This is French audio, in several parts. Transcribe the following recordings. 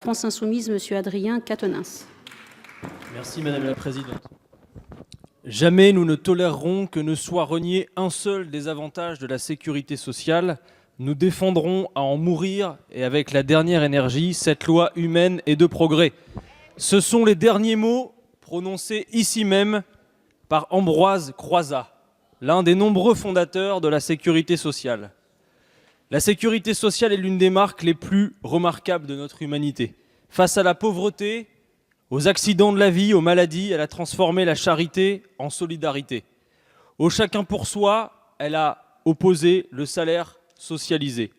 France Insoumise, M. Adrien Quatennens. Merci Madame la Présidente. Jamais nous ne tolérerons que ne soit renié un seul des avantages de la sécurité sociale. Nous défendrons à en mourir et avec la dernière énergie cette loi humaine et de progrès. Ce sont les derniers mots prononcés ici même par Ambroise Croizat, l'un des nombreux fondateurs de la sécurité sociale. La sécurité sociale est l'une des marques les plus remarquables de notre humanité. Face à la pauvreté, aux accidents de la vie, aux maladies, elle a transformé la charité en solidarité. Au chacun pour soi, elle a opposé le salaire socialisé.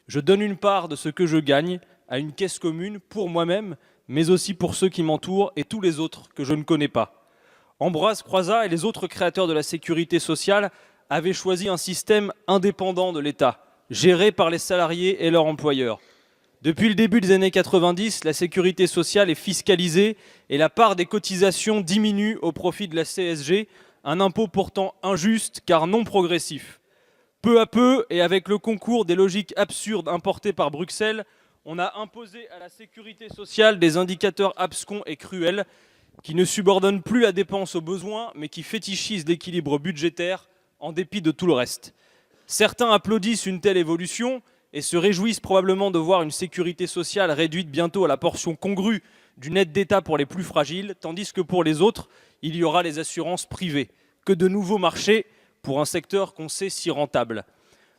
Je donne une part de ce que je gagne à une caisse commune pour moi-même, mais aussi pour ceux qui m'entourent et tous les autres que je ne connais pas. Ambroise Croizat et les autres créateurs de la sécurité sociale avaient choisi un système indépendant de l'État, géré par les salariés et leurs employeurs. Depuis le début des années 90, la sécurité sociale est fiscalisée et la part des cotisations diminue au profit de la CSG, un impôt pourtant injuste car non progressif. Peu à peu, et avec le concours des logiques absurdes importées par Bruxelles, on a imposé à la sécurité sociale des indicateurs abscons et cruels qui ne subordonnent plus la dépense aux besoins, mais qui fétichisent l'équilibre budgétaire en dépit de tout le reste. Certains applaudissent une telle évolution et se réjouissent probablement de voir une sécurité sociale réduite bientôt à la portion congrue d'une aide d'État pour les plus fragiles, tandis que pour les autres, il y aura les assurances privées. Que de nouveaux marchés pour un secteur qu'on sait si rentable.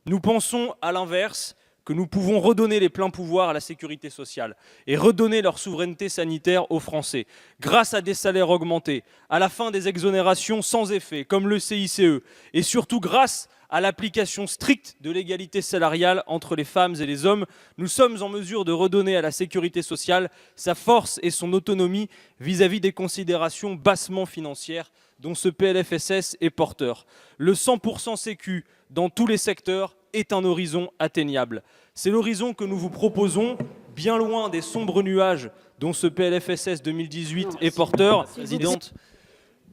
Nous pensons à l'inverse que nous pouvons redonner les pleins pouvoirs à la sécurité sociale et redonner leur souveraineté sanitaire aux Français grâce à des salaires augmentés, à la fin des exonérations sans effet comme le CICE et surtout grâce à l'application stricte de l'égalité salariale entre les femmes et les hommes. Nous sommes en mesure de redonner à la sécurité sociale sa force et son autonomie vis-à-vis des considérations bassement financières dont ce PLFSS est porteur. Le 100% sécu dans tous les secteurs est un horizon atteignable. C'est l'horizon que nous vous proposons, bien loin des sombres nuages dont ce PLFSS 2018 est porteur. Présidente,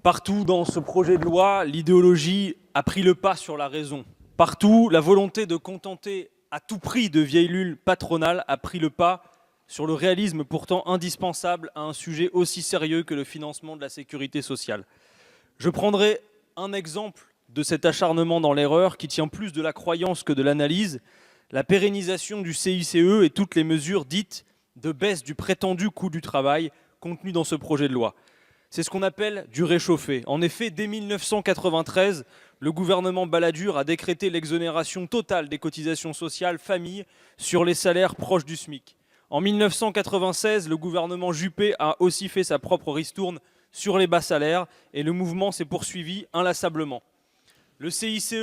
partout dans ce projet de loi, l'idéologie a pris le pas sur la raison. Partout, la volonté de contenter à tout prix de vieilles lules patronales a pris le pas sur le réalisme pourtant indispensable à un sujet aussi sérieux que le financement de la sécurité sociale. Je prendrai un exemple de cet acharnement dans l'erreur qui tient plus de la croyance que de l'analyse, la pérennisation du CICE et toutes les mesures dites de baisse du prétendu coût du travail contenues dans ce projet de loi. C'est ce qu'on appelle du réchauffé. En effet, dès 1993, le gouvernement Balladur a décrété l'exonération totale des cotisations sociales famille sur les salaires proches du SMIC. En 1996, le gouvernement Juppé a aussi fait sa propre ristourne sur les bas salaires et le mouvement s'est poursuivi inlassablement. Le CICE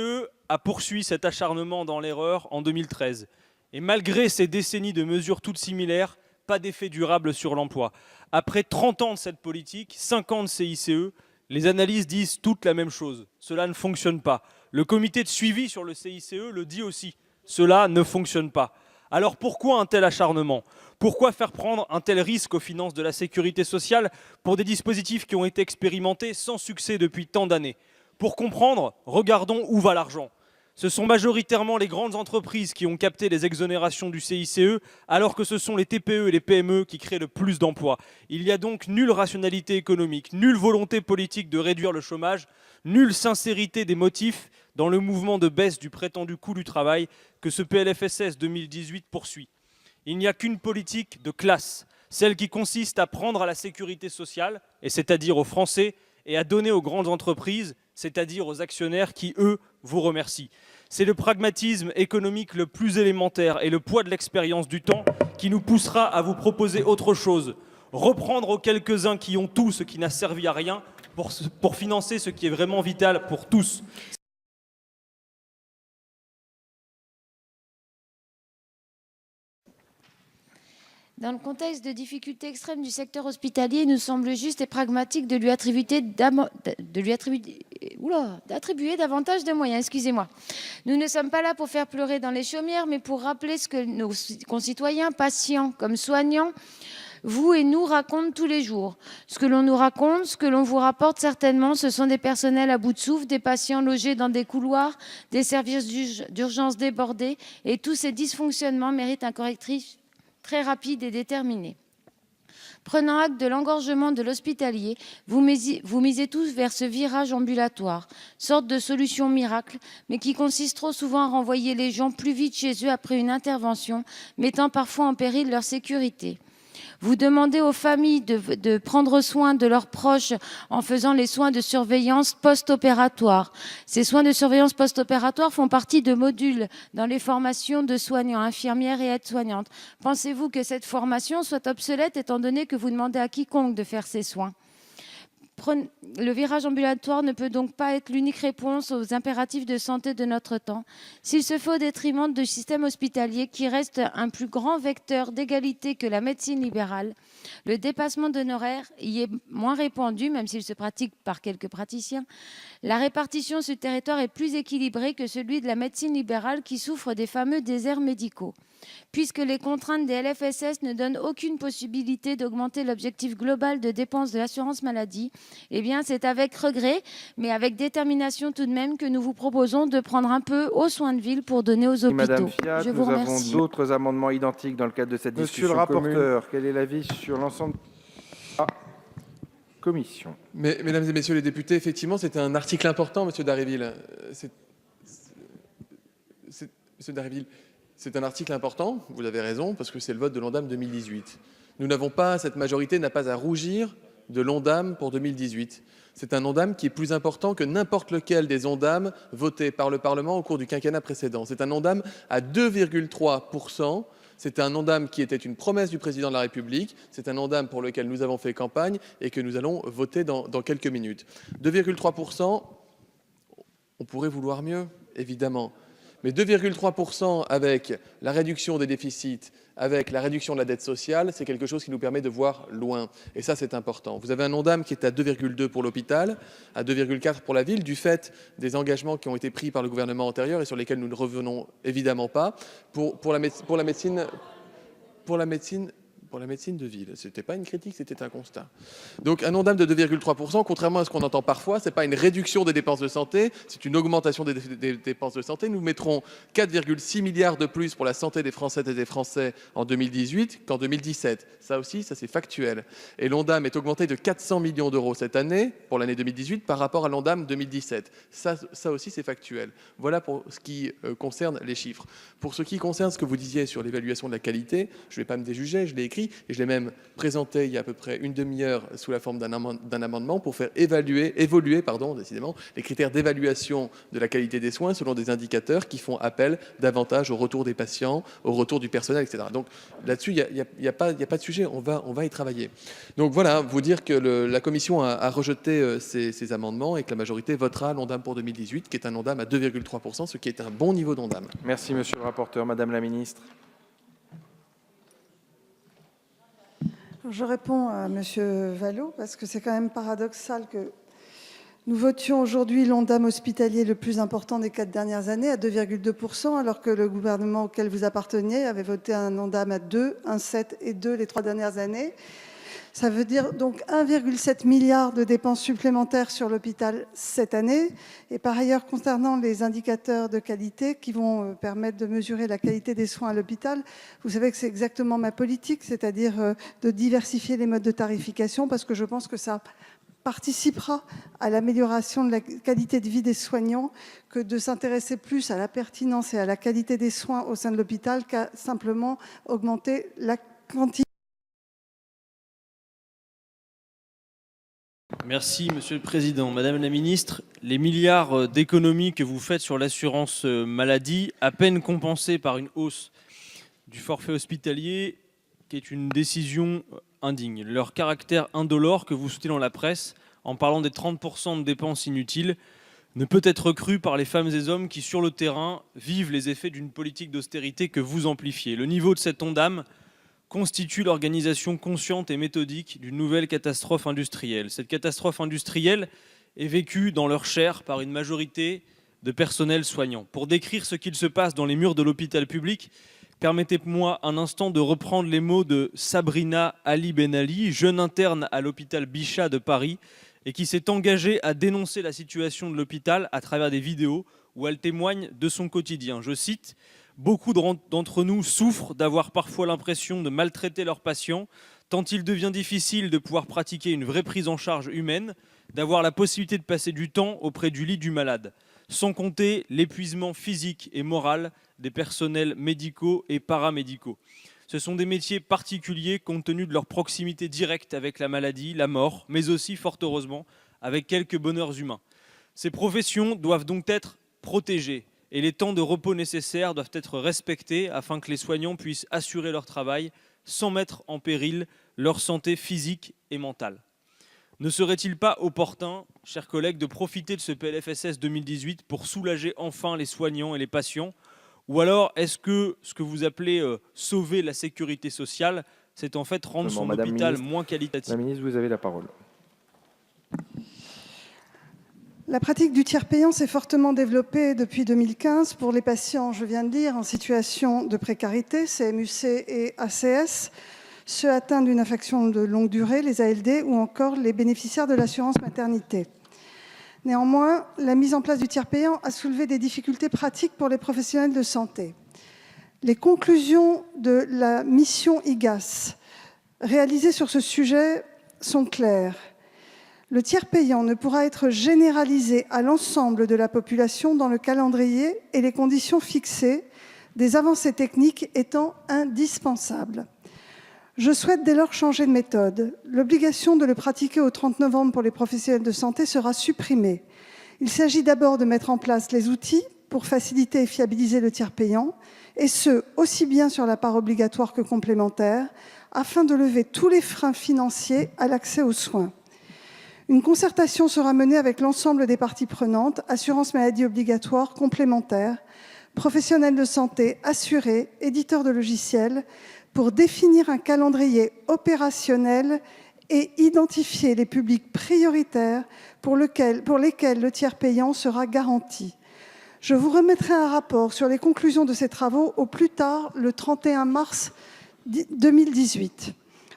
a poursuivi cet acharnement dans l'erreur en 2013. Et malgré ces décennies de mesures toutes similaires, pas d'effet durable sur l'emploi. Après 30 ans de cette politique, 5 ans de CICE, les analyses disent toutes la même chose. Cela ne fonctionne pas. Le comité de suivi sur le CICE le dit aussi. Cela ne fonctionne pas. Alors pourquoi un tel acharnement ? Pourquoi faire prendre un tel risque aux finances de la sécurité sociale pour des dispositifs qui ont été expérimentés sans succès depuis tant d'années ? Pour comprendre, regardons où va l'argent. Ce sont majoritairement les grandes entreprises qui ont capté les exonérations du CICE, alors que ce sont les TPE et les PME qui créent le plus d'emplois. Il n'y a donc nulle rationalité économique, nulle volonté politique de réduire le chômage, nulle sincérité des motifs dans le mouvement de baisse du prétendu coût du travail que ce PLFSS 2018 poursuit. Il n'y a qu'une politique de classe, celle qui consiste à prendre à la sécurité sociale, et c'est-à-dire aux Français, et à donner aux grandes entreprises, c'est-à-dire aux actionnaires qui, eux, vous remercient. C'est le pragmatisme économique le plus élémentaire et le poids de l'expérience du temps qui nous poussera à vous proposer autre chose. Reprendre aux quelques-uns qui ont tout ce qui n'a servi à rien pour financer ce qui est vraiment vital pour tous. Dans le contexte de difficultés extrêmes du secteur hospitalier, il nous semble juste et pragmatique de lui attribuer davantage de moyens. Excusez-moi. Nous ne sommes pas là pour faire pleurer dans les chaumières, mais pour rappeler ce que nos concitoyens, patients comme soignants, vous et nous racontent tous les jours. Ce que l'on nous raconte, ce que l'on vous rapporte certainement, ce sont des personnels à bout de souffle, des patients logés dans des couloirs, des services d'urgence débordés, et tous ces dysfonctionnements méritent un correctif très rapide et déterminé. Prenant acte de l'engorgement de l'hospitalier, vous misez tous vers ce virage ambulatoire, sorte de solution miracle, mais qui consiste trop souvent à renvoyer les gens plus vite chez eux après une intervention, mettant parfois en péril leur sécurité. Vous demandez aux familles de prendre soin de leurs proches en faisant les soins de surveillance post-opératoire. Ces soins de surveillance post-opératoire font partie de modules dans les formations de soignants, infirmières et aides-soignantes. Pensez-vous que cette formation soit obsolète étant donné que vous demandez à quiconque de faire ces soins ? Le virage ambulatoire ne peut donc pas être l'unique réponse aux impératifs de santé de notre temps, s'il se fait au détriment du système hospitalier qui reste un plus grand vecteur d'égalité que la médecine libérale. Le dépassement d'honoraires y est moins répandu, même s'il se pratique par quelques praticiens. La répartition sur le territoire est plus équilibrée que celui de la médecine libérale qui souffre des fameux déserts médicaux. Puisque les contraintes des LFSS ne donnent aucune possibilité d'augmenter l'objectif global de dépenses de l'assurance maladie, eh bien c'est avec regret, mais avec détermination tout de même, que nous vous proposons de prendre un peu aux soins de ville pour donner aux hôpitaux. Madame Fiat, Je vous nous avons remercie. d'autres amendements identiques dans le cadre de cette discussion Monsieur le rapporteur, commune. Quel est l'avis sur l'ensemble de la commission? Mesdames et messieurs les députés, effectivement, c'était un article important, monsieur Dharréville. Monsieur Dharréville, c'est un article important, vous avez raison, parce que c'est le vote de l'Ondam 2018. Cette majorité n'a pas à rougir de l'Ondam pour 2018. C'est un Ondam qui est plus important que n'importe lequel des Ondams votés par le Parlement au cours du quinquennat précédent. C'est un Ondam à 2,3%. C'est un Ondam qui était une promesse du président de la République. C'est un Ondam pour lequel nous avons fait campagne et que nous allons voter dans quelques minutes. 2,3%, on pourrait vouloir mieux, évidemment. Mais 2,3% avec la réduction des déficits, avec la réduction de la dette sociale, c'est quelque chose qui nous permet de voir loin. Et ça, c'est important. Vous avez un Ondam qui est à 2,2 pour l'hôpital, à 2,4 pour la ville, du fait des engagements qui ont été pris par le gouvernement antérieur et sur lesquels nous ne revenons évidemment pas. Pour la médecine de ville. Ce n'était pas une critique, c'était un constat. Donc un Ondam de 2,3%, contrairement à ce qu'on entend parfois, ce n'est pas une réduction des dépenses de santé, c'est une augmentation des dépenses de santé. Nous mettrons 4,6 milliards de plus pour la santé des Françaises et des Français en 2018 qu'en 2017. Ça aussi, ça c'est factuel. Et l'Ondam est augmenté de 400 millions d'euros cette année, pour l'année 2018, par rapport à l'Ondam 2017. Ça aussi c'est factuel. Voilà pour ce qui concerne les chiffres. Pour ce qui concerne ce que vous disiez sur l'évaluation de la qualité, je ne vais pas me déjuger, je l'ai écrit, et je l'ai même présenté il y a à peu près une demi-heure sous la forme d'un amendement pour faire évoluer décidément, les critères d'évaluation de la qualité des soins selon des indicateurs qui font appel davantage au retour des patients, au retour du personnel, etc. Donc là-dessus, il n'y a pas de sujet, on va y travailler. Donc voilà, vous dire que la Commission a rejeté ces amendements et que la majorité votera l'Ondam pour 2018, qui est un Ondam à 2,3%, ce qui est un bon niveau d'Ondam. Merci, monsieur le rapporteur. Madame la ministre. Je réponds à M. Vallaud, parce que c'est quand même paradoxal que nous votions aujourd'hui l'Ondam hospitalier le plus important des 4 dernières années, à 2,2%, alors que le gouvernement auquel vous apparteniez avait voté un Ondam à 2, 1,7 et 2 les 3 dernières années. Ça veut dire donc 1,7 milliard de dépenses supplémentaires sur l'hôpital cette année. Et par ailleurs, concernant les indicateurs de qualité qui vont permettre de mesurer la qualité des soins à l'hôpital, vous savez que c'est exactement ma politique, c'est-à-dire de diversifier les modes de tarification, parce que je pense que ça participera à l'amélioration de la qualité de vie des soignants que de s'intéresser plus à la pertinence et à la qualité des soins au sein de l'hôpital qu'à simplement augmenter la quantité. Merci, Monsieur le Président. Madame la Ministre, les milliards d'économies que vous faites sur l'assurance maladie, à peine compensés par une hausse du forfait hospitalier, qui est une décision indigne. Leur caractère indolore que vous soutenez dans la presse, en parlant des 30% de dépenses inutiles, ne peut être cru par les femmes et hommes qui, sur le terrain, vivent les effets d'une politique d'austérité que vous amplifiez. Le niveau de cet Ondam constitue l'organisation consciente et méthodique d'une nouvelle catastrophe industrielle. Cette catastrophe industrielle est vécue dans leur chair par une majorité de personnels soignants. Pour décrire ce qu'il se passe dans les murs de l'hôpital public, permettez-moi un instant de reprendre les mots de Sabrina Ali Benali, jeune interne à l'hôpital Bichat de Paris, et qui s'est engagée à dénoncer la situation de l'hôpital à travers des vidéos où elle témoigne de son quotidien. Je cite: « Beaucoup d'entre nous souffrent d'avoir parfois l'impression de maltraiter leurs patients, tant il devient difficile de pouvoir pratiquer une vraie prise en charge humaine, d'avoir la possibilité de passer du temps auprès du lit du malade, sans compter l'épuisement physique et moral des personnels médicaux et paramédicaux. Ce sont des métiers particuliers compte tenu de leur proximité directe avec la maladie, la mort, mais aussi, fort heureusement, avec quelques bonheurs humains. Ces professions doivent donc être protégées et les temps de repos nécessaires doivent être respectés afin que les soignants puissent assurer leur travail sans mettre en péril leur santé physique et mentale. Ne serait-il pas opportun, chers collègues, de profiter de ce PLFSS 2018 pour soulager enfin les soignants et les patients? Ou alors, est-ce que ce que vous appelez sauver la sécurité sociale, c'est en fait rendre son hôpital moins qualitatif? Madame la ministre, vous avez la parole. La pratique du tiers payant s'est fortement développée depuis 2015 pour les patients, je viens de dire, en situation de précarité, CMUC et ACS, ceux atteints d'une affection de longue durée, les ALD, ou encore les bénéficiaires de l'assurance maternité. Néanmoins, la mise en place du tiers payant a soulevé des difficultés pratiques pour les professionnels de santé. Les conclusions de la mission IGAS réalisée sur ce sujet sont claires. Le tiers payant ne pourra être généralisé à l'ensemble de la population dans le calendrier et les conditions fixées, des avancées techniques étant indispensables. Je souhaite dès lors changer de méthode. L'obligation de le pratiquer au 30 novembre pour les professionnels de santé sera supprimée. Il s'agit d'abord de mettre en place les outils pour faciliter et fiabiliser le tiers payant, et ce, aussi bien sur la part obligatoire que complémentaire, afin de lever tous les freins financiers à l'accès aux soins. Une concertation sera menée avec l'ensemble des parties prenantes, assurance maladie obligatoire, complémentaire, professionnels de santé, assurés, éditeurs de logiciels, pour définir un calendrier opérationnel et identifier les publics prioritaires pour lesquels le tiers payant sera garanti. Je vous remettrai un rapport sur les conclusions de ces travaux au plus tard le 31 mars 2018.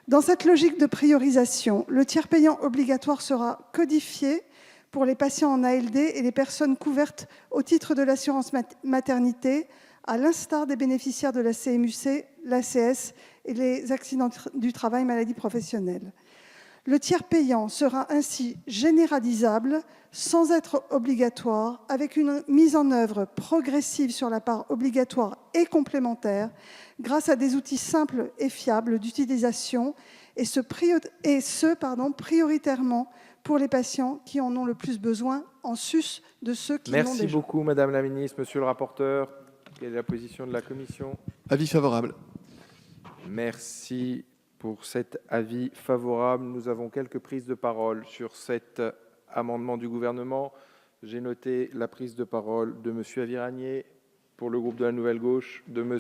Dans cette logique de priorisation, le tiers payant obligatoire sera codifié pour les patients en ALD et les personnes couvertes au titre de l'assurance maternité, à l'instar des bénéficiaires de la CMUC, l'ACS et les accidents du travail, maladies professionnelles. Le tiers payant sera ainsi généralisable sans être obligatoire, avec une mise en œuvre progressive sur la part obligatoire et complémentaire, grâce à des outils simples et fiables d'utilisation, et ce prioritairement pour les patients qui en ont le plus besoin, en sus de ceux qui l'ont déjà. Merci beaucoup, Madame la ministre. Monsieur le rapporteur, quelle est la position de la commission? Avis favorable. Merci pour cet avis favorable. Nous avons quelques prises de parole sur cet amendement du gouvernement. J'ai noté la prise de parole de M. Aviragnet pour le groupe de la Nouvelle Gauche, de M.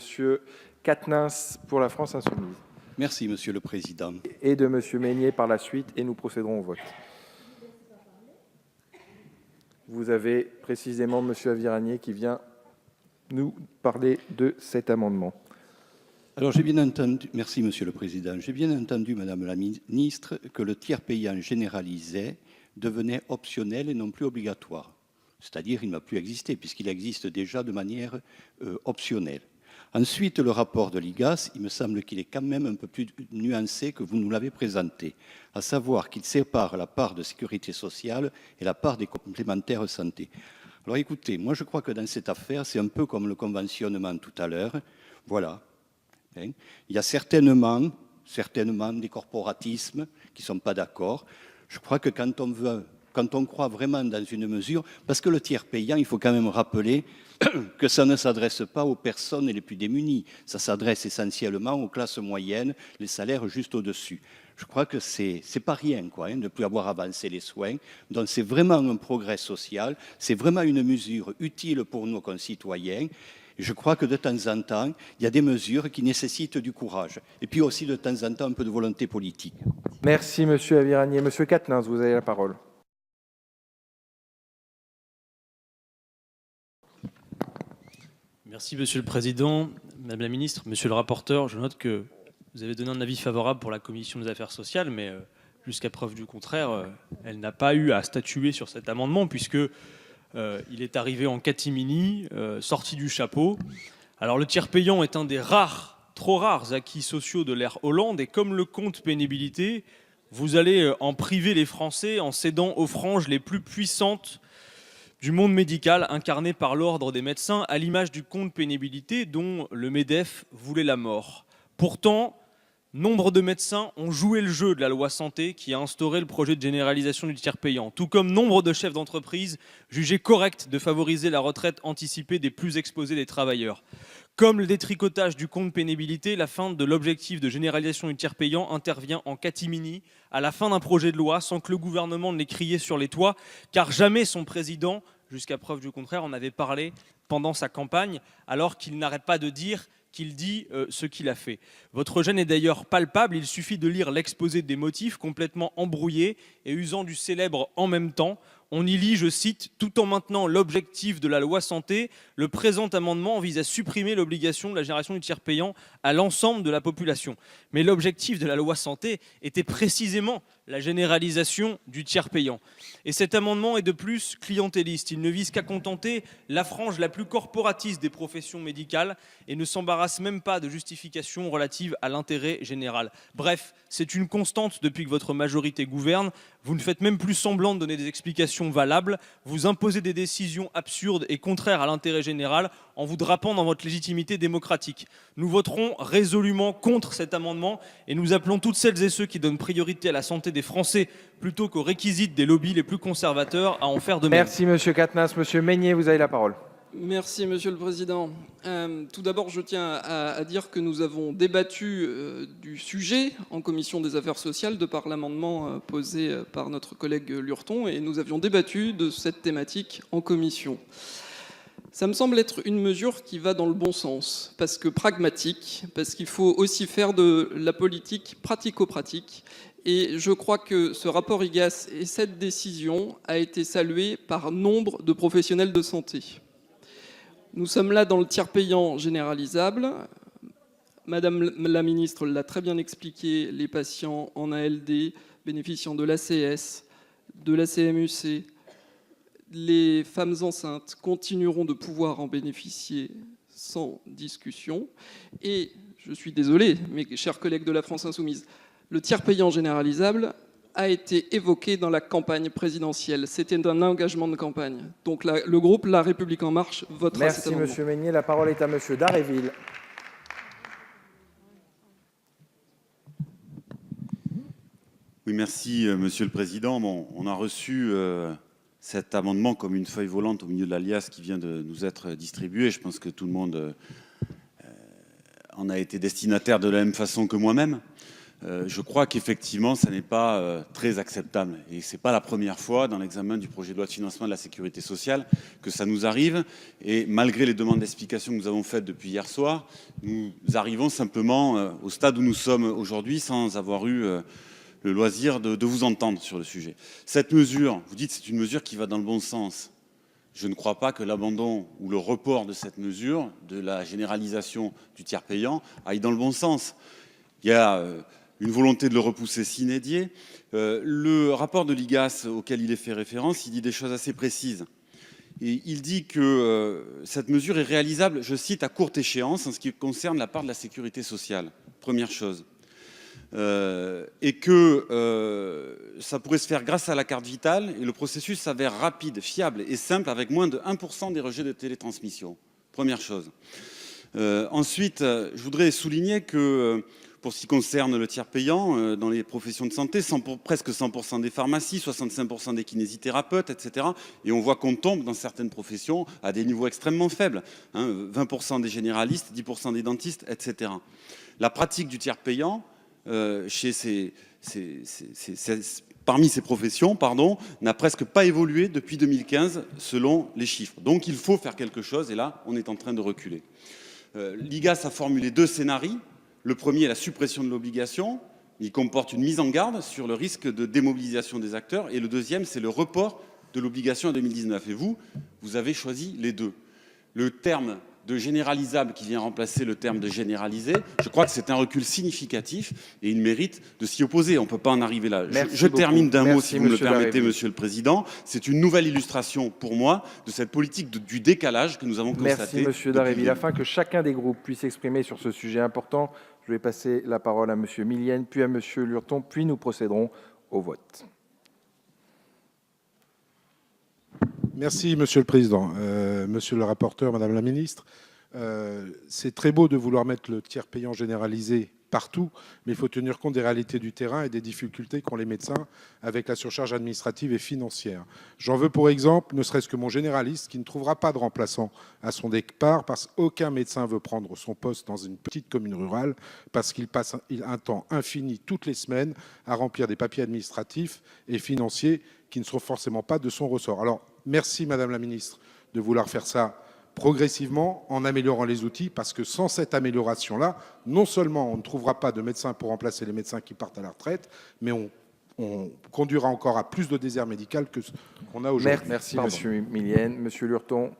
Quatennens pour la France Insoumise. Merci, Monsieur le Président. Et de M. Meignet par la suite, et nous procéderons au vote. Vous avez précisément M. Aviragnet qui vient nous parler de cet amendement. Alors, j'ai bien entendu, merci Monsieur le Président, j'ai bien entendu, Madame la Ministre, que le tiers payant généralisé devenait optionnel et non plus obligatoire. C'est-à-dire, il ne va plus exister, puisqu'il existe déjà de manière optionnelle. Ensuite, le rapport de l'IGAS, il me semble qu'il est quand même un peu plus nuancé que vous nous l'avez présenté, à savoir qu'il sépare la part de sécurité sociale et la part des complémentaires santé. Alors écoutez, moi je crois que dans cette affaire, c'est un peu comme le conventionnement tout à l'heure. Voilà. Il y a certainement des corporatismes qui ne sont pas d'accord. Je crois que quand on croit vraiment dans une mesure, parce que le tiers payant, il faut quand même rappeler que ça ne s'adresse pas aux personnes les plus démunies. Ça s'adresse essentiellement aux classes moyennes, les salaires juste au-dessus. Je crois que c'est pas rien, quoi, de ne plus avoir avancé les soins. Donc c'est vraiment un progrès social, c'est vraiment une mesure utile pour nos concitoyens. Et je crois que de temps en temps, il y a des mesures qui nécessitent du courage. Et puis aussi de temps en temps, un peu de volonté politique. Merci, M. Aviragnet. M. Quatennens, vous avez la parole. Merci, Monsieur le Président. Madame la Ministre, Monsieur le rapporteur, je note que vous avez donné un avis favorable pour la Commission des affaires sociales, mais jusqu'à preuve du contraire, elle n'a pas eu à statuer sur cet amendement, puisque il est arrivé en catimini, sorti du chapeau. Alors le tiers payant est un des rares trop rares acquis sociaux de l'ère Hollande, et comme le compte pénibilité, vous allez en priver les Français en cédant aux franges les plus puissantes du monde médical, incarné par l'ordre des médecins, à l'image du compte pénibilité dont le MEDEF voulait la mort. Pourtant, nombre de médecins ont joué le jeu de la loi santé qui a instauré le projet de généralisation du tiers payant, tout comme nombre de chefs d'entreprise jugeaient correct de favoriser la retraite anticipée des plus exposés des travailleurs. Comme le détricotage du compte pénibilité, la fin de l'objectif de généralisation du tiers payant intervient en catimini à la fin d'un projet de loi sans que le gouvernement ne l'ait crié sur les toits, car jamais son président, jusqu'à preuve du contraire, en avait parlé pendant sa campagne, alors qu'il n'arrête pas de dire qu'il dit ce qu'il a fait. Votre gêne est d'ailleurs palpable, il suffit de lire l'exposé des motifs complètement embrouillé et usant du célèbre « en même temps ». On y lit, je cite, « Tout en maintenant l'objectif de la loi santé, le présent amendement vise à supprimer l'obligation de la génération du tiers payant à l'ensemble de la population. » Mais l'objectif de la loi santé était précisément la généralisation du tiers payant. Et cet amendement est de plus clientéliste. Il ne vise qu'à contenter la frange la plus corporatiste des professions médicales et ne s'embarrasse même pas de justifications relatives à l'intérêt général. Bref, c'est une constante depuis que votre majorité gouverne. Vous ne faites même plus semblant de donner des explications valables. Vous imposez des décisions absurdes et contraires à l'intérêt général en vous drapant dans votre légitimité démocratique. Nous voterons résolument contre cet amendement et nous appelons toutes celles et ceux qui donnent priorité à la santé des Français plutôt qu'aux réquisites des lobbies les plus conservateurs à en faire de même. Merci Monsieur Quatennens. Monsieur Meignet, vous avez la parole. Merci Monsieur le Président. Tout d'abord, je tiens à dire que nous avons débattu du sujet en commission des affaires sociales de par l'amendement posé par notre collègue Lurton, et nous avions débattu de cette thématique en commission. Ça me semble être une mesure qui va dans le bon sens, parce que pragmatique, parce qu'il faut aussi faire de la politique pratico-pratique. Et je crois que ce rapport IGAS et cette décision a été saluée par nombre de professionnels de santé. Nous sommes là dans le tiers payant généralisable. Madame la ministre l'a très bien expliqué, les patients en ALD bénéficiant de l'ACS, de la CMUC, les femmes enceintes continueront de pouvoir en bénéficier sans discussion. Et je suis désolé, mes chers collègues de la France Insoumise, le tiers payant généralisable a été évoqué dans la campagne présidentielle. C'était un engagement de campagne. Donc le groupe La République En Marche votera cet amendement. Merci Monsieur Meignet. La parole est à Monsieur Daréville. Oui, merci Monsieur le Président. Bon, on a reçu cet amendement comme une feuille volante au milieu de l'alias qui vient de nous être distribuée. Je pense que tout le monde en a été destinataire de la même façon que moi-même. Je crois qu'effectivement, ça n'est pas très acceptable. Et ce n'est pas la première fois dans l'examen du projet de loi de financement de la sécurité sociale que ça nous arrive. Et malgré les demandes d'explication que nous avons faites depuis hier soir, nous arrivons simplement au stade où nous sommes aujourd'hui sans avoir eu le loisir de vous entendre sur le sujet. Cette mesure, vous dites que c'est une mesure qui va dans le bon sens. Je ne crois pas que l'abandon ou le report de cette mesure, de la généralisation du tiers payant, aille dans le bon sens. Il y a une volonté de le repousser sine die. Le rapport de l'IGAS auquel il est fait référence, il dit des choses assez précises. Et il dit que cette mesure est réalisable, je cite, à courte échéance en ce qui concerne la part de la sécurité sociale. Première chose. Et que ça pourrait se faire grâce à la carte vitale et le processus s'avère rapide, fiable et simple avec moins de 1% des rejets de télétransmission. Première chose. Ensuite, je voudrais souligner que pour ce qui concerne le tiers payant, dans les professions de santé, presque 100% des pharmacies, 65% des kinésithérapeutes, etc. Et on voit qu'on tombe dans certaines professions à des niveaux extrêmement faibles. 20% des généralistes, 10% des dentistes, etc. La pratique du tiers payant, parmi ces professions, n'a presque pas évolué depuis 2015 selon les chiffres. Donc il faut faire quelque chose et là, on est en train de reculer. L'IGAS a formulé 2 scénarios. Le premier est la suppression de l'obligation. Il comporte une mise en garde sur le risque de démobilisation des acteurs. Et le deuxième, c'est le report de l'obligation à 2019. Et vous avez choisi les deux. Le terme de généralisable qui vient remplacer le terme de généralisé, je crois que c'est un recul significatif et il mérite de s'y opposer. On ne peut pas en arriver là. Je termine d'un mot, si vous me le permettez, Monsieur le Président. C'est une nouvelle illustration pour moi de cette politique du décalage que nous avons constaté. Merci Monsieur Dharréville. Afin que chacun des groupes puisse s'exprimer sur ce sujet important, je vais passer la parole à Monsieur Millienne, puis à Monsieur Lurton, puis nous procéderons au vote. Merci, Monsieur le Président. Monsieur le rapporteur, Madame la Ministre, c'est très beau de vouloir mettre le tiers payant généralisé partout, mais il faut tenir compte des réalités du terrain et des difficultés qu'ont les médecins avec la surcharge administrative et financière. J'en veux pour exemple, ne serait-ce que mon généraliste qui ne trouvera pas de remplaçant à son départ parce qu'aucun médecin veut prendre son poste dans une petite commune rurale parce qu'il passe un temps infini toutes les semaines à remplir des papiers administratifs et financiers qui ne sont forcément pas de son ressort. Alors, merci Madame la Ministre de vouloir faire ça progressivement en améliorant les outils parce que sans cette amélioration-là, non seulement on ne trouvera pas de médecins pour remplacer les médecins qui partent à la retraite, mais on conduira encore à plus de désert médical que ce qu'on a aujourd'hui. Merci Monsieur Millienne. Monsieur Lurton.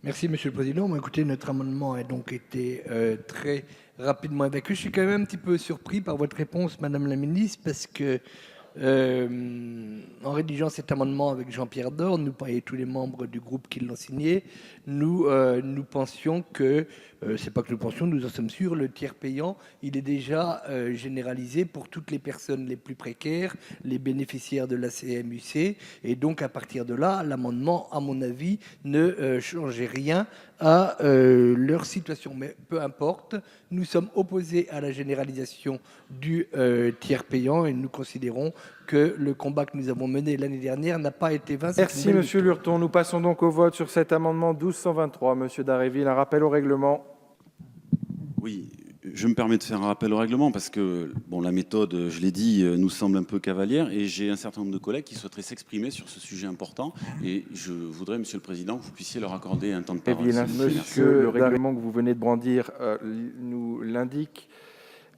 Merci Monsieur le Président. Bon, écoutez, notre amendement a donc été très rapidement évacué. Je suis quand même un petit peu surpris par votre réponse, Madame la Ministre, parce que en rédigeant cet amendement avec Jean-Pierre Dor, nous et tous les membres du groupe qui l'ont signé, nous pensions que, c'est pas que nous pensions, nous en sommes sûrs, le tiers payant, il est déjà généralisé pour toutes les personnes les plus précaires, les bénéficiaires de la CMU-C, et donc à partir de là, l'amendement, à mon avis, ne changeait rien à leur situation. Mais peu importe, nous sommes opposés à la généralisation du tiers payant et nous considérons que le combat que nous avons mené l'année dernière n'a pas été vain. Merci Monsieur Lurton. Nous passons donc au vote sur cet amendement 1223. Monsieur Dharréville, un rappel au règlement. Oui, je me permets de faire un rappel au règlement parce que bon, la méthode, je l'ai dit, nous semble un peu cavalière et j'ai un certain nombre de collègues qui souhaiteraient s'exprimer sur ce sujet important et je voudrais, Monsieur le Président, que vous puissiez leur accorder un temps de parole. Monsieur, le règlement que vous venez de brandir nous l'indique.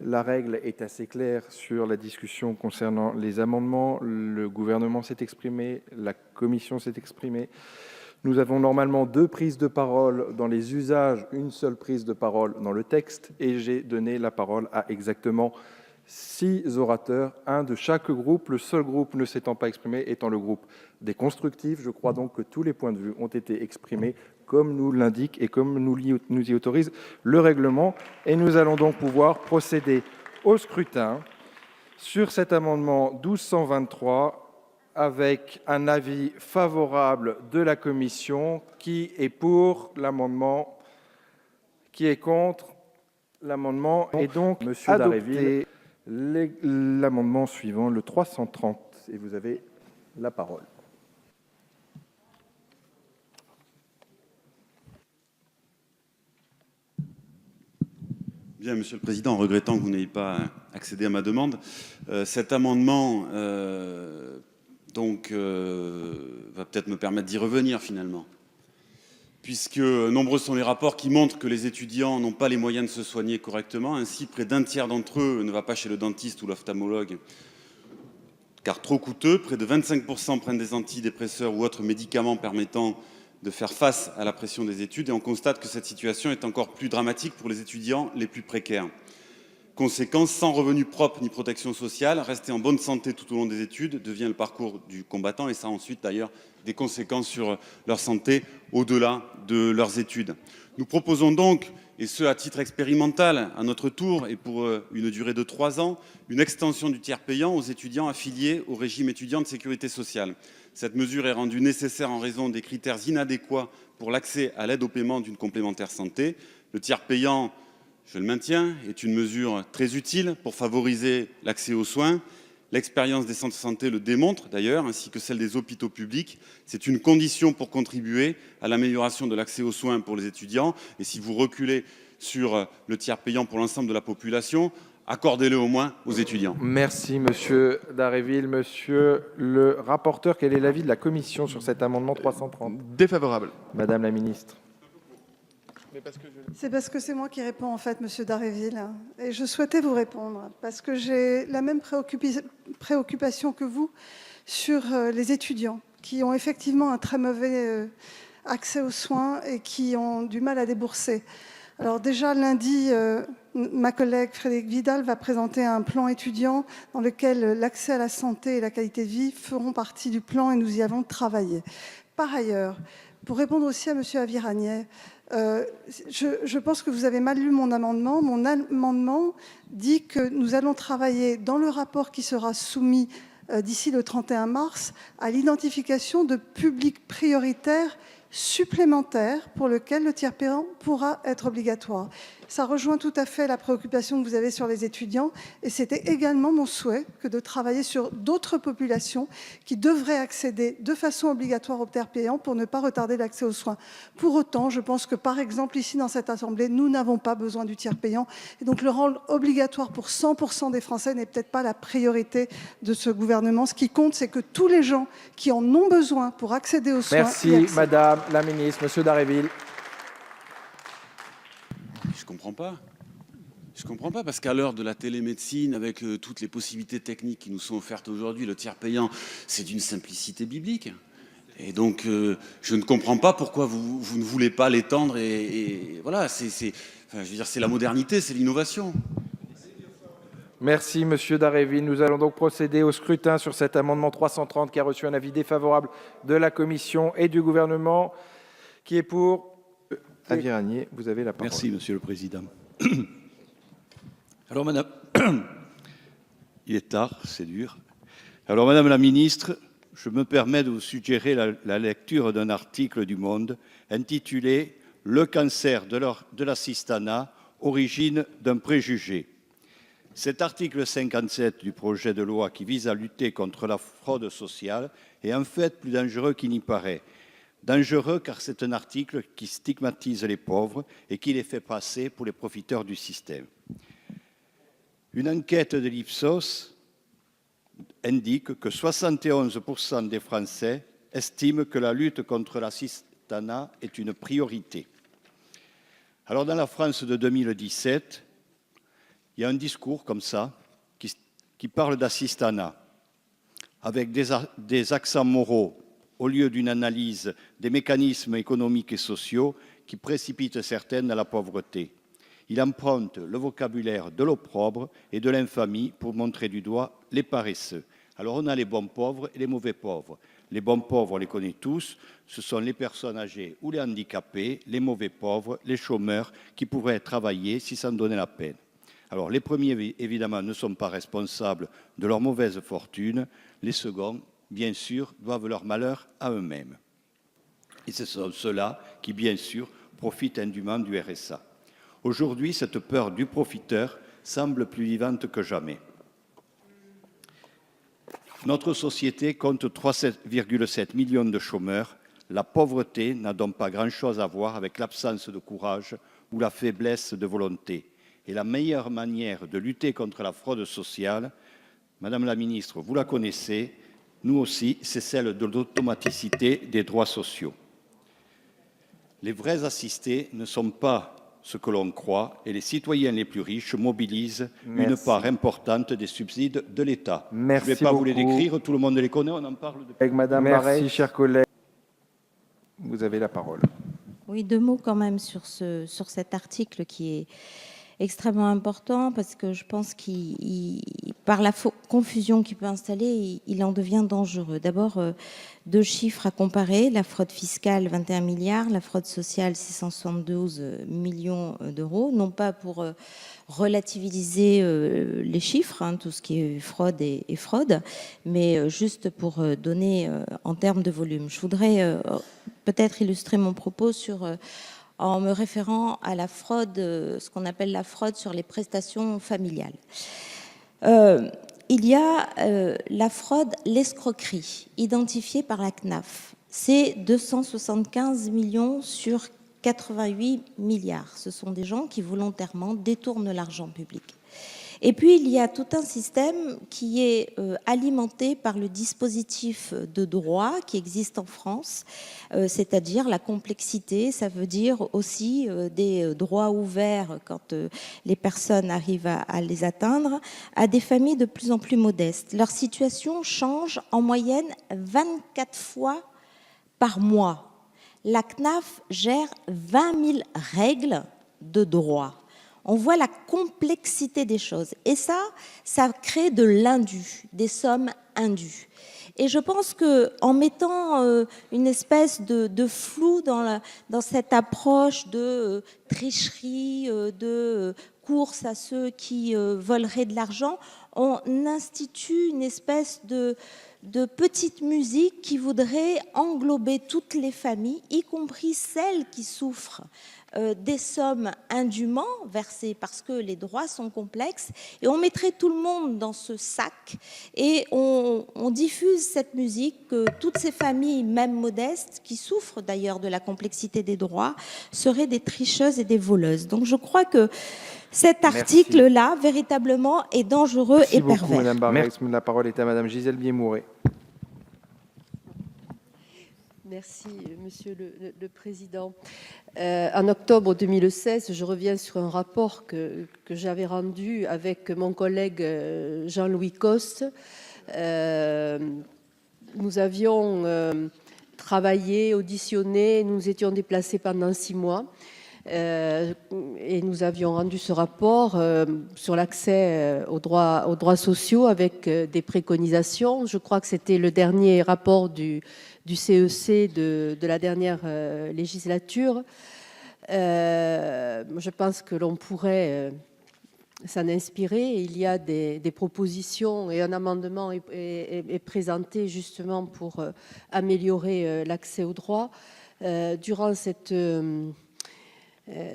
La règle est assez claire sur la discussion concernant les amendements. Le gouvernement s'est exprimé, la commission s'est exprimée. Nous avons normalement 2 prises de parole dans les usages, une seule prise de parole dans le texte, et j'ai donné la parole à exactement 6 orateurs, un de chaque groupe, le seul groupe ne s'étant pas exprimé étant le groupe des constructifs. Je crois donc que tous les points de vue ont été exprimés comme nous l'indique et comme nous y autorise le règlement. Et nous allons donc pouvoir procéder au scrutin sur cet amendement 1223 avec un avis favorable de la commission. Qui est pour l'amendement? Qui est contre l'amendement? Et donc, Monsieur Dharréville, l'amendement suivant, le 330. Et vous avez la parole. Bien, Monsieur le Président, en regrettant que vous n'ayez pas accédé à ma demande, cet amendement va peut-être me permettre d'y revenir finalement, puisque nombreux sont les rapports qui montrent que les étudiants n'ont pas les moyens de se soigner correctement. Ainsi, près d'un tiers d'entre eux ne va pas chez le dentiste ou l'ophtalmologue, car trop coûteux. Près de 25% prennent des antidépresseurs ou autres médicaments permettant de faire face à la pression des études. Et on constate que cette situation est encore plus dramatique pour les étudiants les plus précaires. Conséquence, sans revenus propres ni protection sociale, rester en bonne santé tout au long des études devient le parcours du combattant et ça a ensuite d'ailleurs des conséquences sur leur santé au-delà de leurs études. Nous proposons donc, et ce à titre expérimental à notre tour et pour une durée de 3 ans, une extension du tiers payant aux étudiants affiliés au régime étudiant de sécurité sociale. Cette mesure est rendue nécessaire en raison des critères inadéquats pour l'accès à l'aide au paiement d'une complémentaire santé. Le tiers payant, je le maintiens, est une mesure très utile pour favoriser l'accès aux soins. L'expérience des centres de santé le démontre d'ailleurs, ainsi que celle des hôpitaux publics. C'est une condition pour contribuer à l'amélioration de l'accès aux soins pour les étudiants. Et si vous reculez sur le tiers payant pour l'ensemble de la population, accordez-le au moins aux étudiants. Merci Monsieur Dharréville. Monsieur le rapporteur, quel est l'avis de la commission sur cet amendement 330? Défavorable. Madame la Ministre. C'est parce que c'est moi qui réponds en fait, Monsieur Dharréville, et je souhaitais vous répondre parce que j'ai la même préoccupation que vous sur les étudiants qui ont effectivement un très mauvais accès aux soins et qui ont du mal à débourser. Alors déjà lundi, ma collègue Frédérique Vidal va présenter un plan étudiant dans lequel l'accès à la santé et la qualité de vie feront partie du plan et nous y avons travaillé. Par ailleurs, pour répondre aussi à M. Aviragnet, je pense que vous avez mal lu mon amendement. Mon amendement dit que nous allons travailler dans le rapport qui sera soumis d'ici le 31 mars à l'identification de publics prioritaires supplémentaires pour lesquels le tiers payant pourra être obligatoire. Ça rejoint tout à fait la préoccupation que vous avez sur les étudiants et c'était également mon souhait que de travailler sur d'autres populations qui devraient accéder de façon obligatoire au tiers payant pour ne pas retarder l'accès aux soins. Pour autant, je pense que par exemple ici dans cette Assemblée, nous n'avons pas besoin du tiers payant et donc le rendre obligatoire pour 100% des Français n'est peut-être pas la priorité de ce gouvernement. Ce qui compte, c'est que tous les gens qui en ont besoin pour accéder aux soins... Merci Madame la Ministre. Monsieur Dharréville. Je comprends pas. Je comprends pas parce qu'à l'heure de la télémédecine, avec toutes les possibilités techniques qui nous sont offertes aujourd'hui, le tiers payant, c'est d'une simplicité biblique. Et donc, je ne comprends pas pourquoi vous ne voulez pas l'étendre. Et voilà, je veux dire, c'est la modernité, c'est l'innovation. Merci Monsieur Dharréville. Nous allons donc procéder au scrutin sur cet amendement 330 qui a reçu un avis défavorable de la Commission et du gouvernement. Qui est pour? Aviragnet, vous avez la parole. Merci, Monsieur le Président. Alors, Madame... Il est tard, c'est dur. Alors, Madame la Ministre, je me permets de vous suggérer la lecture d'un article du Monde intitulé « Le cancer de l'assistanat, origine d'un préjugé ». Cet article 57 du projet de loi qui vise à lutter contre la fraude sociale est en fait plus dangereux qu'il n'y paraît. Dangereux car c'est un article qui stigmatise les pauvres et qui les fait passer pour les profiteurs du système. Une enquête de l'Ipsos indique que 71% des Français estiment que la lutte contre l'assistanat est une priorité. Alors dans la France de 2017, il y a un discours comme ça qui parle d'assistanat avec des accents moraux au lieu d'une analyse des mécanismes économiques et sociaux qui précipitent certaines dans la pauvreté. Il emprunte le vocabulaire de l'opprobre et de l'infamie pour montrer du doigt les paresseux. Alors on a les bons pauvres et les mauvais pauvres. Les bons pauvres, on les connaît tous, ce sont les personnes âgées ou les handicapés, les mauvais pauvres, les chômeurs qui pourraient travailler si ça en donnait la peine. Alors les premiers, évidemment, ne sont pas responsables de leur mauvaise fortune, les seconds, bien sûr, doivent leur malheur à eux-mêmes. Et ce sont ceux-là qui, bien sûr, profitent indûment du RSA. Aujourd'hui, cette peur du profiteur semble plus vivante que jamais. Notre société compte 3,7 millions de chômeurs. La pauvreté n'a donc pas grand-chose à voir avec l'absence de courage ou la faiblesse de volonté. Et la meilleure manière de lutter contre la fraude sociale, Madame la Ministre, vous la connaissez, nous aussi, c'est celle de l'automaticité des droits sociaux. Les vrais assistés ne sont pas ce que l'on croit et les citoyens les plus riches mobilisent une part importante des subsides de l'État. Je ne vais pas vous les décrire, tout le monde les connaît, on en parle depuis. Madame Merci, chers collègues. Vous avez la parole. Oui, deux mots quand même sur cet article qui est extrêmement important parce que je pense qu'il, par la confusion qu'il peut installer, il en devient dangereux. D'abord, deux chiffres à comparer, la fraude fiscale 21 milliards, la fraude sociale 672 millions d'euros, non pas pour relativiser les chiffres, tout ce qui est fraude et fraude, mais juste pour donner en termes de volume. Je voudrais peut-être illustrer mon propos en me référant à la fraude, ce qu'on appelle la fraude sur les prestations familiales. Il y a la fraude, l'escroquerie, identifiée par la CNAF. C'est 275 millions sur 88 milliards. Ce sont des gens qui volontairement détournent l'argent public. Et puis, il y a tout un système qui est alimenté par le dispositif de droit qui existe en France, c'est-à-dire la complexité, ça veut dire aussi des droits ouverts quand les personnes arrivent à les atteindre, à des familles de plus en plus modestes. Leur situation change en moyenne 24 fois par mois. la CNAF gère 20 000 règles de droit. On voit la complexité des choses. Et ça crée de l'indu, des sommes indues. Et je pense qu'en mettant une espèce de flou dans cette approche de tricherie, de course à ceux qui voleraient de l'argent, on institue une espèce de petite musique qui voudrait englober toutes les familles, y compris celles qui souffrent des sommes indûment versées parce que les droits sont complexes, et on mettrait tout le monde dans ce sac et on diffuse cette musique que toutes ces familles, même modestes, qui souffrent d'ailleurs de la complexité des droits, seraient des tricheuses et des voleuses. Donc je crois que cet article-là, véritablement, est dangereux et pervers. Merci beaucoup, Madame Barguès. La parole est à Madame Gisèle Biémouret. Merci, Monsieur le Président. En octobre 2016, je reviens sur un rapport que j'avais rendu avec mon collègue Jean-Louis Cos. Nous avions travaillé, auditionné, nous étions déplacés pendant 6 mois. Et nous avions rendu ce rapport sur l'accès aux droits sociaux avec des préconisations. Je crois que c'était le dernier rapport du CEC de la dernière législature. Je pense que l'on pourrait s'en inspirer. Il y a des propositions et un amendement est présenté justement pour améliorer l'accès aux droits. Durant cette...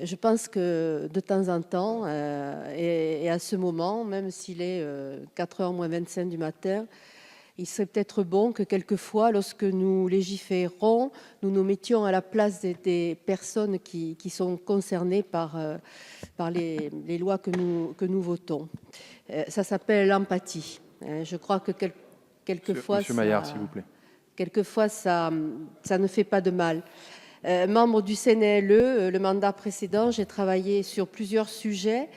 je pense que de temps en temps, et à ce moment, même s'il est 4h moins 25 du matin, il serait peut-être bon que quelquefois, lorsque nous légiférons, nous nous mettions à la place des personnes qui sont concernées par les lois que nous votons. Ça s'appelle l'empathie. Je crois que quelquefois, Monsieur Maillard, s'il vous plaît. Quelquefois, ça ne fait pas de mal. Membre du CNLE, le mandat précédent, j'ai travaillé sur plusieurs sujets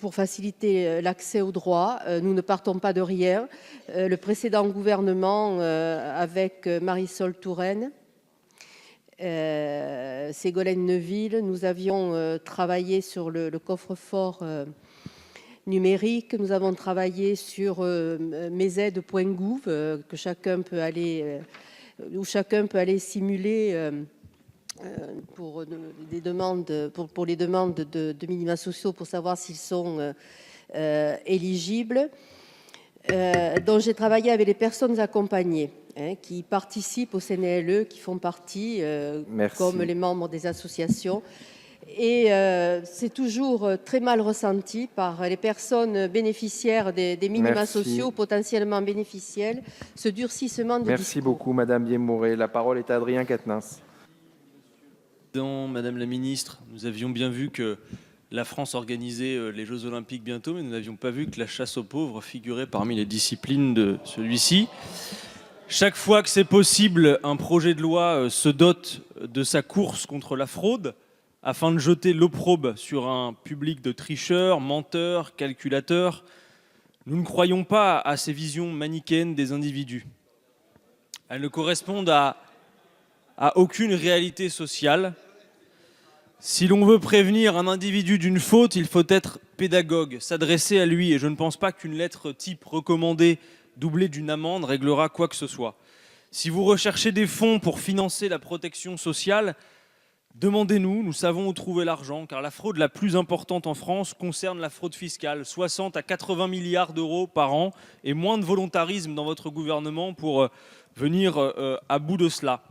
pour faciliter l'accès aux droits. Nous ne partons pas de rien. Le précédent gouvernement, avec Marisol Touraine, Ségolène Neuville, nous avions travaillé sur le coffre-fort numérique. Nous avons travaillé sur mesaides.gouv, que chacun peut aller... où chacun peut aller simuler pour les demandes de minima sociaux pour savoir s'ils sont éligibles, dont j'ai travaillé avec les personnes accompagnées qui participent au CNLE, qui font partie, comme les membres des associations. Et c'est toujours très mal ressenti par les personnes bénéficiaires des minima sociaux, potentiellement bénéficiaires, ce durcissement de Merci beaucoup, Madame Biémouret. La parole est à Adrien Quatennens. Madame la Ministre, nous avions bien vu que la France organisait les Jeux Olympiques bientôt, mais nous n'avions pas vu que la chasse aux pauvres figurait parmi les disciplines de celui-ci. Chaque fois que c'est possible, un projet de loi se dote de sa course contre la fraude, afin de jeter l'opprobre sur un public de tricheurs, menteurs, calculateurs. Nous ne croyons pas à ces visions manichéennes des individus. Elles ne correspondent à aucune réalité sociale. Si l'on veut prévenir un individu d'une faute, il faut être pédagogue, s'adresser à lui. Et je ne pense pas qu'une lettre type recommandée doublée d'une amende réglera quoi que ce soit. Si vous recherchez des fonds pour financer la protection sociale, demandez-nous, nous savons où trouver l'argent, car la fraude la plus importante en France concerne la fraude fiscale, 60 à 80 milliards d'euros par an, et moins de volontarisme dans votre gouvernement pour venir à bout de cela.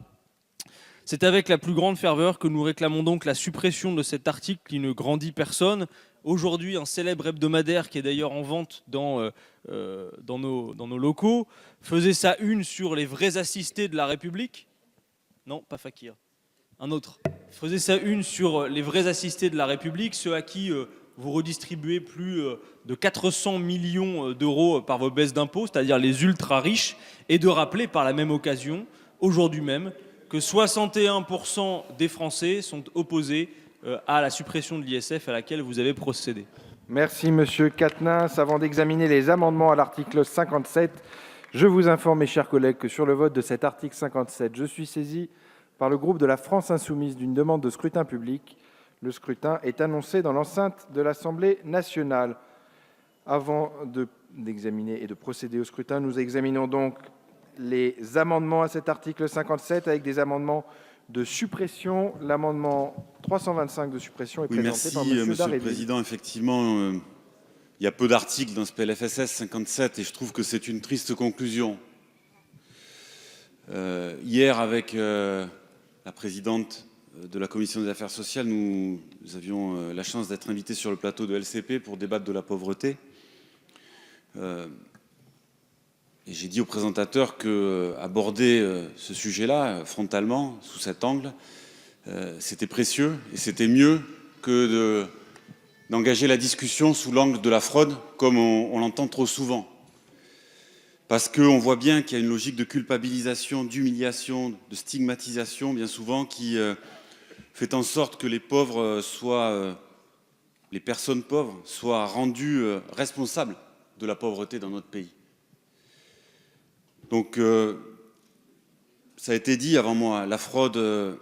C'est avec la plus grande ferveur que nous réclamons donc la suppression de cet article qui ne grandit personne. Aujourd'hui, un célèbre hebdomadaire, qui est d'ailleurs en vente dans nos locaux, faisait sa une sur les vrais assistés de la République. Non, pas Fakir. Un autre faisait sa une sur les vrais assistés de la République, ceux à qui vous redistribuez plus de 400 millions d'euros par vos baisses d'impôts, c'est-à-dire les ultra riches, et de rappeler par la même occasion, aujourd'hui même, que 61% des Français sont opposés à la suppression de l'ISF à laquelle vous avez procédé. Merci Monsieur Quatennens. Avant d'examiner les amendements à l'article 57, Je vous informe, mes chers collègues, que sur le vote de cet article 57, je suis saisi par le groupe de la France Insoumise d'une demande de scrutin public. Le scrutin est annoncé dans l'enceinte de l'Assemblée nationale. Avant d'examiner et de procéder au scrutin, nous examinons donc les amendements à cet article 57 avec des amendements de suppression. L'amendement 325 de suppression est présenté par M. Monsieur le Dharréville. Président. Effectivement, il y a peu d'articles dans ce PLFSS 57 et je trouve que c'est une triste conclusion. Hier, avec la présidente de la Commission des affaires sociales, nous avions la chance d'être invités sur le plateau de LCP pour débattre de la pauvreté. Et j'ai dit au présentateur qu'aborder ce sujet-là frontalement, sous cet angle, c'était précieux et c'était mieux que d'engager la discussion sous l'angle de la fraude, comme on l'entend trop souvent. Parce qu'on voit bien qu'il y a une logique de culpabilisation, d'humiliation, de stigmatisation, bien souvent, qui fait en sorte que les pauvres les personnes pauvres soient rendues responsables de la pauvreté dans notre pays. Donc, ça a été dit avant moi, la fraude,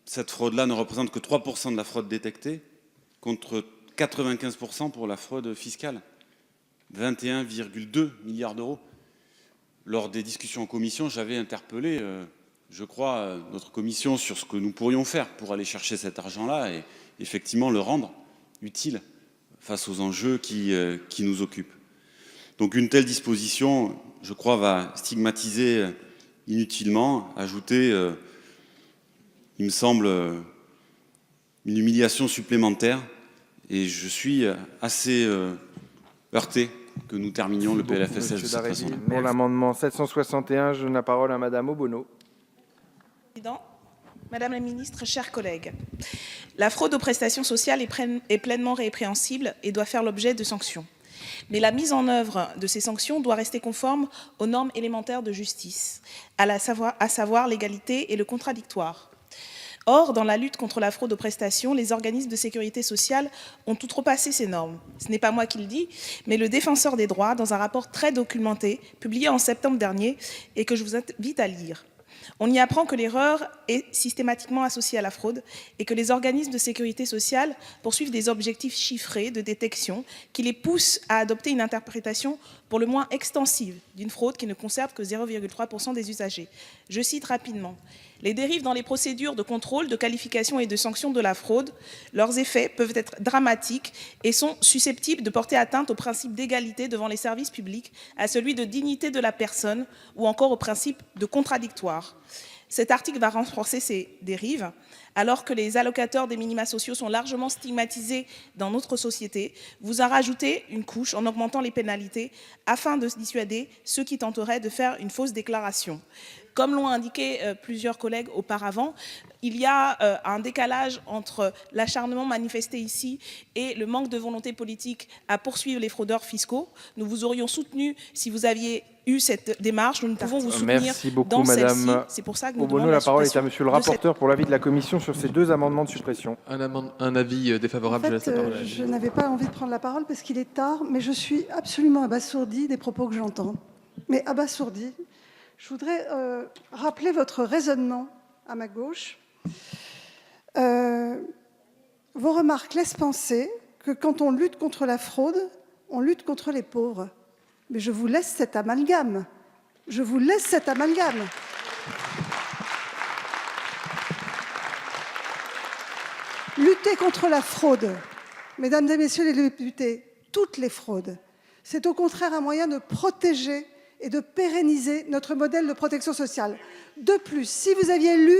cette fraude-là ne représente que 3% de la fraude détectée, contre 95% pour la fraude fiscale, 21,2 milliards d'euros. Lors des discussions en commission, j'avais interpellé, je crois, notre commission sur ce que nous pourrions faire pour aller chercher cet argent-là et effectivement le rendre utile face aux enjeux qui nous occupent. Donc une telle disposition, je crois, va stigmatiser inutilement, ajouter, il me semble, une humiliation supplémentaire. Et je suis assez heurté que nous terminions le PLFSS de cette façon-là. Pour l'amendement 761, je donne la parole à Madame Obono. Madame la ministre, chers collègues, la fraude aux prestations sociales est pleinement répréhensible et doit faire l'objet de sanctions. Mais la mise en œuvre de ces sanctions doit rester conforme aux normes élémentaires de justice, à savoir l'égalité et le contradictoire. Or, dans la lutte contre la fraude aux prestations, les organismes de sécurité sociale ont outrepassé ces normes. Ce n'est pas moi qui le dis, mais le Défenseur des droits, dans un rapport très documenté, publié en septembre dernier, et que je vous invite à lire. On y apprend que l'erreur est systématiquement associée à la fraude et que les organismes de sécurité sociale poursuivent des objectifs chiffrés de détection qui les poussent à adopter une interprétation pour le moins extensive d'une fraude qui ne concerne que 0,3% des usagers. Je cite rapidement. Les dérives dans les procédures de contrôle, de qualification et de sanction de la fraude, leurs effets peuvent être dramatiques et sont susceptibles de porter atteinte au principe d'égalité devant les services publics, à celui de dignité de la personne ou encore au principe de contradictoire. Cet article va renforcer ces dérives, alors que les allocateurs des minima sociaux sont largement stigmatisés dans notre société. Vous en rajoutez une couche en augmentant les pénalités afin de dissuader ceux qui tenteraient de faire une fausse déclaration. Comme l'ont indiqué plusieurs collègues auparavant, il y a un décalage entre l'acharnement manifesté ici et le manque de volonté politique à poursuivre les fraudeurs fiscaux. Nous vous aurions soutenu si vous aviez eu cette démarche. Nous ne pouvons vous soutenir Merci beaucoup, dans celle-ci. Madame C'est pour ça que nous Obono. demandons La parole est à suppression Monsieur le de cette- rapporteur pour l'avis de la Commission sur ces deux amendements de suppression. Un avis défavorable, En je laisse fait, la parole à je n'avais pas envie de prendre la parole parce qu'il est tard, mais je suis absolument abasourdie des propos que j'entends. Mais abasourdie. Je voudrais rappeler votre raisonnement à ma gauche. Vos remarques laissent penser que quand on lutte contre la fraude, on lutte contre les pauvres. Mais je vous laisse cet amalgame. Je vous laisse cet amalgame. Lutter contre la fraude, mesdames et messieurs les députés, toutes les fraudes, c'est au contraire un moyen de protéger et de pérenniser notre modèle de protection sociale. De plus, si vous aviez lu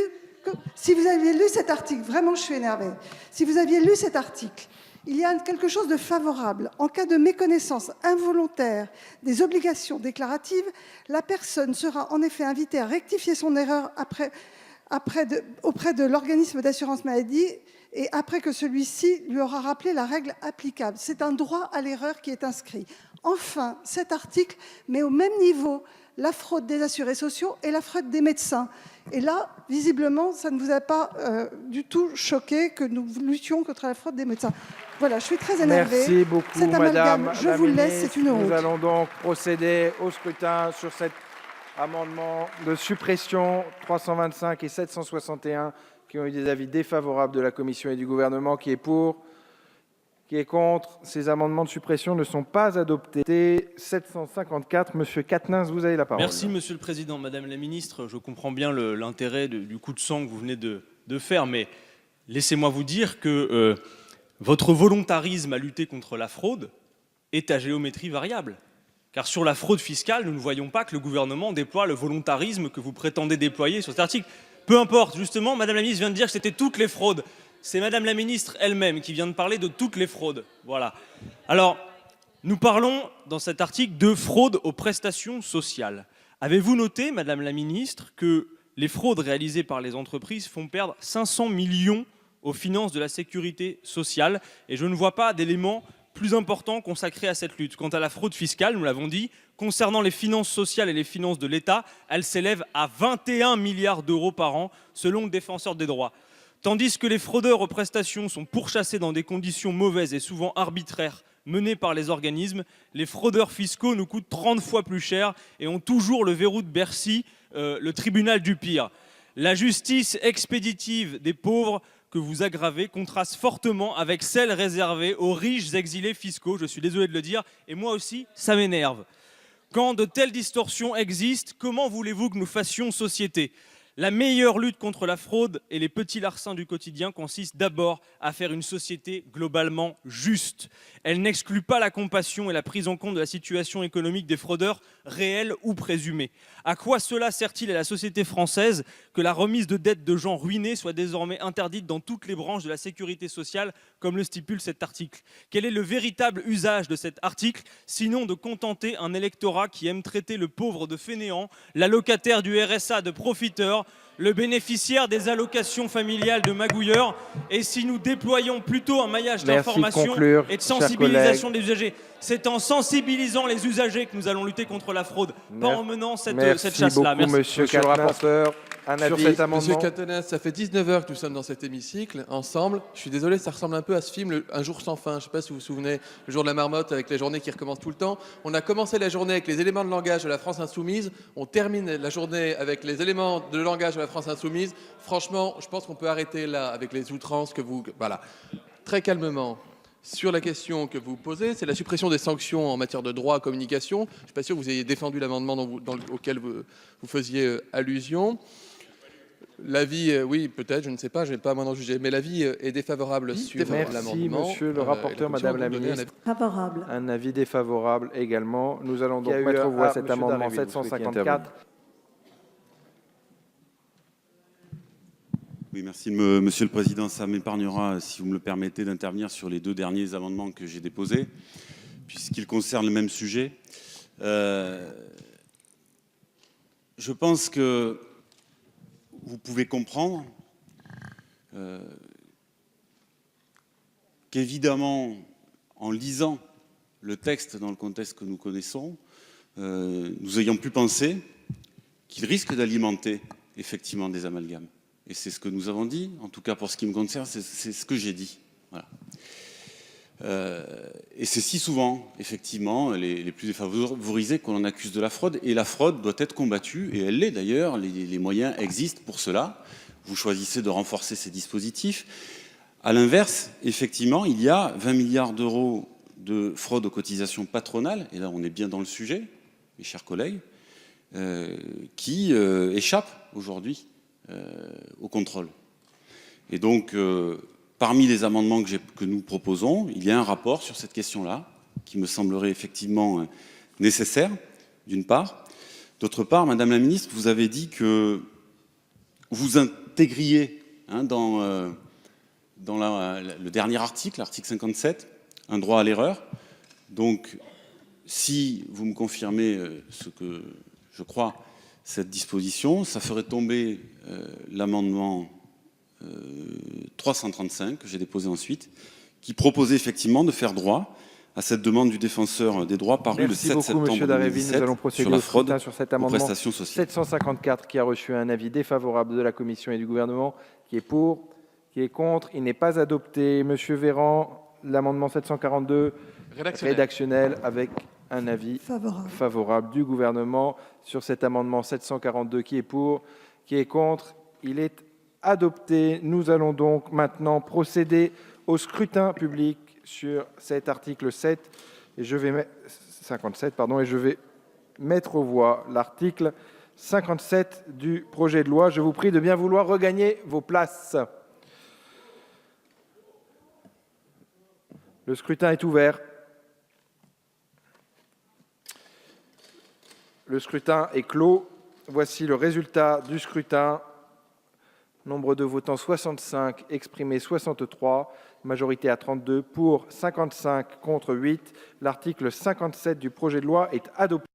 cet article, vraiment je suis énervée, si vous aviez lu cet article, il y a quelque chose de favorable. En cas de méconnaissance involontaire des obligations déclaratives, la personne sera en effet invitée à rectifier son erreur auprès de l'organisme d'assurance maladie et après que celui-ci lui aura rappelé la règle applicable. C'est un droit à l'erreur qui est inscrit. Enfin, cet article met au même niveau la fraude des assurés sociaux et la fraude des médecins. Et là, visiblement, ça ne vous a pas du tout choqué que nous luttions contre la fraude des médecins. Voilà, je suis très énervée. Merci beaucoup, Cet amalgame, madame je la vous le laisse, ministre. c'est une honte. Nous allons donc procéder au scrutin sur cet amendement de suppression 325 et 761 qui ont eu des avis défavorables de la Commission et du gouvernement. Qui est pour? Qui est contre? Ces amendements de suppression ne sont pas adoptés. 754, Monsieur Quatennens, vous avez la parole. Merci, Monsieur le Président. Madame la Ministre, je comprends bien l'intérêt du coup de sang que vous venez de faire, mais laissez-moi vous dire que votre volontarisme à lutter contre la fraude est à géométrie variable. Car sur la fraude fiscale, nous ne voyons pas que le gouvernement déploie le volontarisme que vous prétendez déployer sur cet article. Peu importe, justement, Madame la Ministre vient de dire que c'était toutes les fraudes. C'est Madame la Ministre elle-même qui vient de parler de toutes les fraudes. Voilà. Alors, nous parlons dans cet article de fraude aux prestations sociales. Avez-vous noté, Madame la Ministre, que les fraudes réalisées par les entreprises font perdre 500 millions aux finances de la sécurité sociale? Et je ne vois pas d'éléments plus important consacré à cette lutte. Quant à la fraude fiscale, nous l'avons dit, concernant les finances sociales et les finances de l'État, elle s'élève à 21 milliards d'euros par an, selon le défenseur des droits. Tandis que les fraudeurs aux prestations sont pourchassés dans des conditions mauvaises et souvent arbitraires menées par les organismes, les fraudeurs fiscaux nous coûtent 30 fois plus cher et ont toujours le verrou de Bercy, le tribunal du pire. La justice expéditive des pauvres que vous aggravez contraste fortement avec celle réservée aux riches exilés fiscaux, je suis désolé de le dire, et moi aussi, ça m'énerve. Quand de telles distorsions existent, comment voulez-vous que nous fassions société ? La meilleure lutte contre la fraude et les petits larcins du quotidien consiste d'abord à faire une société globalement juste. Elle n'exclut pas la compassion et la prise en compte de la situation économique des fraudeurs, réels ou présumés. À quoi cela sert-il à la société française que la remise de dettes de gens ruinés soit désormais interdite dans toutes les branches de la sécurité sociale, comme le stipule cet article? Quel est le véritable usage de cet article, sinon de contenter un électorat qui aime traiter le pauvre de fainéant, l'allocataire du RSA de profiteur, le bénéficiaire des allocations familiales de magouilleurs? Et si nous déployons plutôt un maillage d'information et de sensibilisation des usagers, c'est en sensibilisant les usagers que nous allons lutter contre la fraude, pas en menant cette chasse-là. Merci beaucoup, monsieur le rapporteur. Un avis sur cet amendement. Monsieur Quatennens, ça fait 19 heures que nous sommes dans cet hémicycle, ensemble. Je suis désolé, ça ressemble un peu à ce film, Un jour sans fin. Je ne sais pas si vous vous souvenez, le jour de la marmotte, avec les journées qui recommencent tout le temps. On a commencé la journée avec les éléments de langage de la France insoumise. On termine la journée avec les éléments de langage de la France insoumise. Franchement, je pense qu'on peut arrêter là, avec les outrances que vous... Voilà. Très calmement. Sur la question que vous posez, c'est la suppression des sanctions en matière de droit à communication. Je ne suis pas sûr que vous ayez défendu l'amendement auquel vous faisiez allusion. L'avis, oui, peut-être, je ne sais pas, je ne vais pas m'en juger, mais l'avis est défavorable sur l'amendement. Merci, monsieur le rapporteur, madame la ministre. Favorable. Un avis défavorable également. Nous allons donc mettre aux voix cet amendement 754. Oui, merci, Monsieur le Président. Ça m'épargnera, si vous me le permettez, d'intervenir sur les deux derniers amendements que j'ai déposés, puisqu'ils concernent le même sujet. Je pense que vous pouvez comprendre qu'évidemment, en lisant le texte dans le contexte que nous connaissons, nous ayons pu penser qu'il risque d'alimenter effectivement des amalgames. Et c'est ce que nous avons dit, en tout cas pour ce qui me concerne, c'est ce que j'ai dit. Voilà. Et c'est si souvent, effectivement, les plus défavorisés qu'on en accuse de la fraude. Et la fraude doit être combattue, et elle l'est d'ailleurs, les moyens existent pour cela. Vous choisissez de renforcer ces dispositifs. À l'inverse, effectivement, il y a 20 milliards d'euros de fraude aux cotisations patronales, et là on est bien dans le sujet, mes chers collègues, qui échappent aujourd'hui au contrôle. Et donc, parmi les amendements que nous proposons, il y a un rapport sur cette question-là, qui me semblerait effectivement nécessaire, d'une part. D'autre part, Madame la Ministre, vous avez dit que vous intégriez dans le dernier article, l'article 57, un droit à l'erreur. Donc, si vous me confirmez ce que je crois, cette disposition, ça ferait tomber l'amendement 335 que j'ai déposé ensuite, qui proposait effectivement de faire droit à cette demande du défenseur des droits paru le 7 septembre Monsieur Daréville. 2017 Nous allons procéder sur la au scrutin fraude sur cet aux amendement prestations sociales. 754 qui a reçu un avis défavorable de la Commission et du Gouvernement. Qui est pour? Qui est contre? Il n'est pas adopté. Monsieur Véran, l'amendement 742 rédactionnel avec un avis favorable du Gouvernement sur cet amendement 742. Qui est pour? Qui est contre? Il est adopté. Nous allons donc maintenant procéder au scrutin public sur cet article 7. Et je vais 57, pardon, et je vais mettre aux voix l'article 57 du projet de loi. Je vous prie de bien vouloir regagner vos places. Le scrutin est ouvert. Le scrutin est clos. Voici le résultat du scrutin. Nombre de votants 65, exprimés 63, majorité à 32, pour 55, contre 8. L'article 57 du projet de loi est adopté.